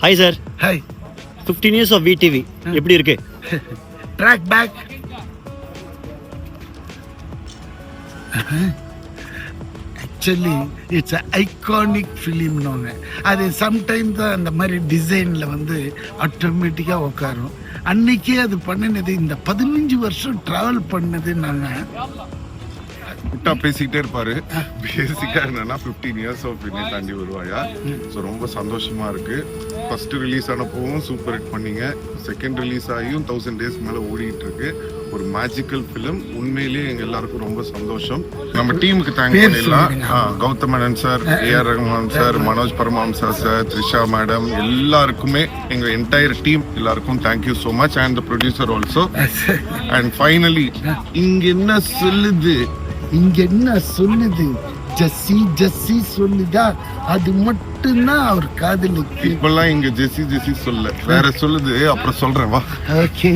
Hi sir. Hi. 15 years of VTV எப்படி இருக்கு? Track back. Actually it's iconic ஃபிலிம்னு ஒன்று. அது சம்டைம் தான் அந்த மாதிரி டிசைனில் வந்து ஆட்டோமேட்டிக்காக உட்காரும். அன்னைக்கே அது பண்ணினது இந்த 15 வருஷம் ட்ராவல் பண்ணது. நாங்கள் விட்டா பேசிக்கிட்டே இருப்பாரு. பேசிக்கா என்னன்னா 15 years ஆஃப் வினை தாண்டி வருவாயா. ஸோ ரொம்ப சந்தோஷமா இருக்கு. ஃபர்ஸ்ட் ரிலீஸ் ஆனப்பவும் சூப்பர் ஹிட் பண்ணீங்க. செகண்ட் ரிலீஸ் ஆகியும் 1000 days மேலே ஓடிட்டு இருக்கு. ஒரு மேஜிக்கல் ஃபிலிம். உண்மையிலேயே எங்க எல்லாருக்கும் ரொம்ப சந்தோஷம். நம்ம டீமுக்கு தேங்க்ஸ் பண்ணிடலாம். Gautham Menon sir, AR Rahman sir, Manoj Paramahamsa sir, Trisha madam, எல்லாருக்குமே எங்க என்டையர் டீம் எல்லாருக்கும் thank you so much. And the producer also. And finally இங்க என்ன சொல்லுது ஜெஸ்ஸி ஜெஸ்ஸி சொல்லுதா, அது மட்டும்தான் அவர் காதலுக்கு. இப்பெல்லாம் இங்க ஜெஸ்ஸி ஜெஸ்ஸி சொல்ல வேற சொல்லுது. அப்புறம் சொல்றேன் வா. ஓகே.